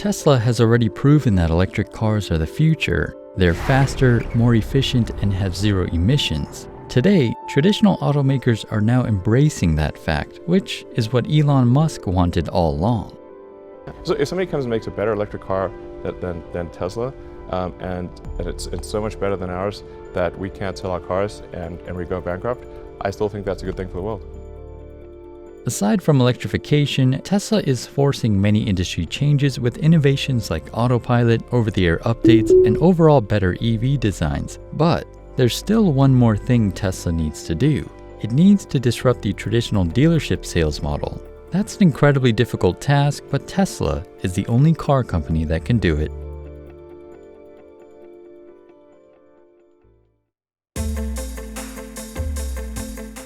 Tesla has already proven that electric cars are the future. They're faster, more efficient, and have zero emissions. Today, traditional automakers are now embracing that fact, which is what Elon Musk wanted all along. So if somebody comes and makes a better electric car than Tesla, and it's so much better than ours that we can't sell our cars and we go bankrupt, I still think that's a good thing for the world. Aside from electrification, Tesla is forcing many industry changes with innovations like autopilot, over-the-air updates, and overall better EV designs. But there's still one more thing Tesla needs to do. It needs to disrupt the traditional dealership sales model. That's an incredibly difficult task, but Tesla is the only car company that can do it.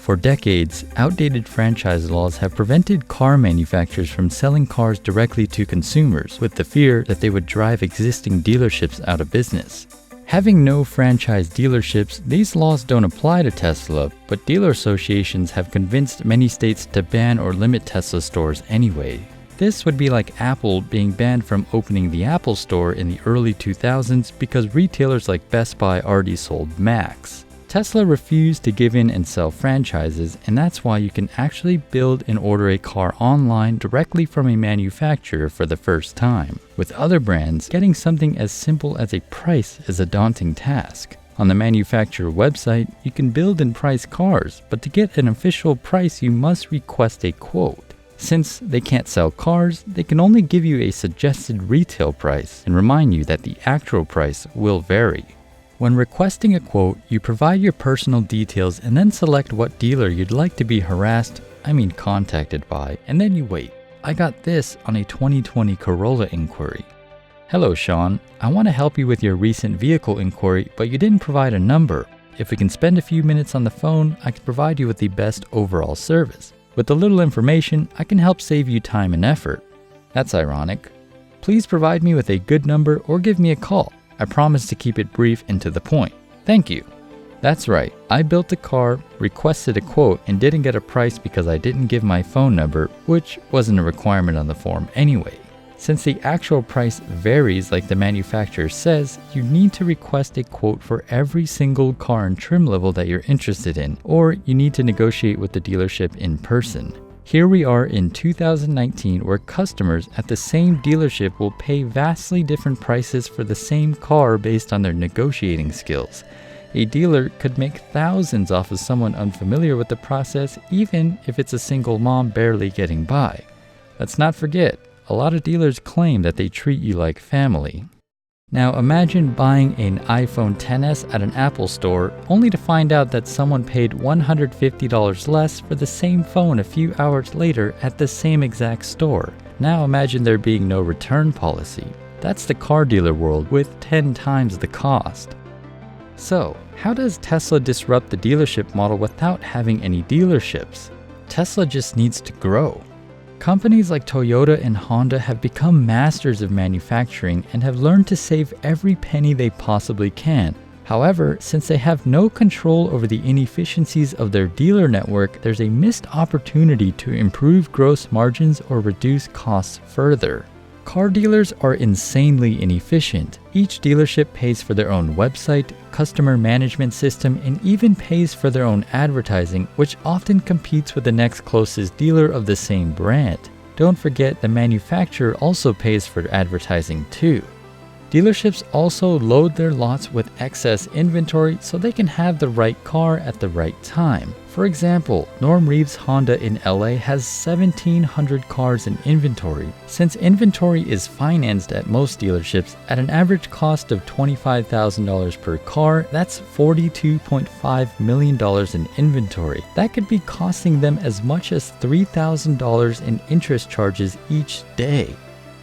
For decades, outdated franchise laws have prevented car manufacturers from selling cars directly to consumers, with the fear that they would drive existing dealerships out of business. Having no franchise dealerships, these laws don't apply to Tesla, but dealer associations have convinced many states to ban or limit Tesla stores anyway. This would be like Apple being banned from opening the Apple Store in the early 2000s because retailers like Best Buy already sold Macs. Tesla refused to give in and sell franchises, and that's why you can actually build and order a car online directly from a manufacturer for the first time. With other brands, getting something as simple as a price is a daunting task. On the manufacturer website, you can build and price cars, but to get an official price, you must request a quote. Since they can't sell cars, they can only give you a suggested retail price and remind you that the actual price will vary. When requesting a quote, you provide your personal details and then select what dealer you'd like to be contacted by, and then you wait. I got this on a 2020 Corolla inquiry. Hello Sean, I want to help you with your recent vehicle inquiry, but you didn't provide a number. If we can spend a few minutes on the phone, I can provide you with the best overall service. With a little information, I can help save you time and effort. That's ironic. Please provide me with a good number or give me a call. I promise to keep it brief and to the point. Thank you. That's right, I built a car, requested a quote, and didn't get a price because I didn't give my phone number, which wasn't a requirement on the form anyway. Since the actual price varies like the manufacturer says, you need to request a quote for every single car and trim level that you're interested in, or you need to negotiate with the dealership in person. Here we are in 2019 where customers at the same dealership will pay vastly different prices for the same car based on their negotiating skills. A dealer could make thousands off of someone unfamiliar with the process, even if it's a single mom barely getting by. Let's not forget, a lot of dealers claim that they treat you like family. Now imagine buying an iPhone XS at an Apple store only to find out that someone paid $150 less for the same phone a few hours later at the same exact store. Now imagine there being no return policy. That's the car dealer world with 10 times the cost. So, how does Tesla disrupt the dealership model without having any dealerships? Tesla just needs to grow. Companies like Toyota and Honda have become masters of manufacturing and have learned to save every penny they possibly can. However, since they have no control over the inefficiencies of their dealer network, there's a missed opportunity to improve gross margins or reduce costs further. Car dealers are insanely inefficient. Each dealership pays for their own website, customer management system, and even pays for their own advertising, which often competes with the next closest dealer of the same brand. Don't forget the manufacturer also pays for advertising too. Dealerships also load their lots with excess inventory so they can have the right car at the right time. For example, Norm Reeves Honda in LA has 1,700 cars in inventory. Since inventory is financed at most dealerships at an average cost of $25,000 per car, that's $42.5 million in inventory. That could be costing them as much as $3,000 in interest charges each day.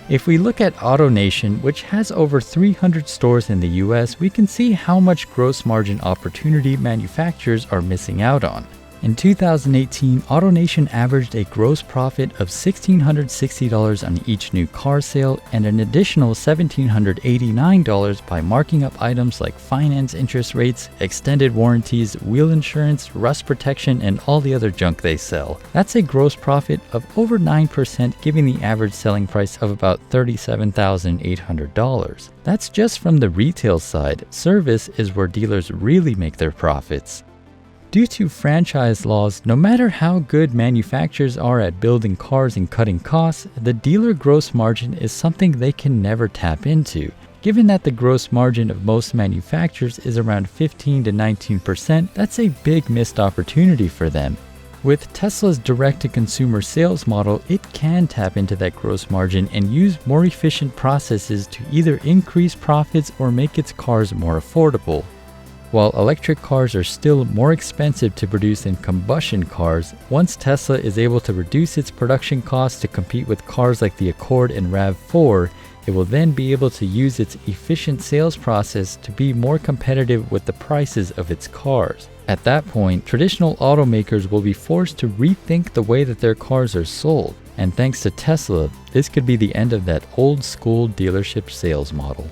If we look at AutoNation, which has over 300 stores in the US, we can see how much gross margin opportunity manufacturers are missing out on. In 2018, AutoNation averaged a gross profit of $1,660 on each new car sale and an additional $1,789 by marking up items like finance interest rates, extended warranties, wheel insurance, rust protection, and all the other junk they sell. That's a gross profit of over 9%, giving the average selling price of about $37,800. That's just from the retail side. Service is where dealers really make their profits. Due to franchise laws, no matter how good manufacturers are at building cars and cutting costs, the dealer gross margin is something they can never tap into. Given that the gross margin of most manufacturers is around 15 to 19%, that's a big missed opportunity for them. With Tesla's direct-to-consumer sales model, it can tap into that gross margin and use more efficient processes to either increase profits or make its cars more affordable. While electric cars are still more expensive to produce than combustion cars, once Tesla is able to reduce its production costs to compete with cars like the Accord and RAV4, it will then be able to use its efficient sales process to be more competitive with the prices of its cars. At that point, traditional automakers will be forced to rethink the way that their cars are sold. And thanks to Tesla, this could be the end of that old school dealership sales model.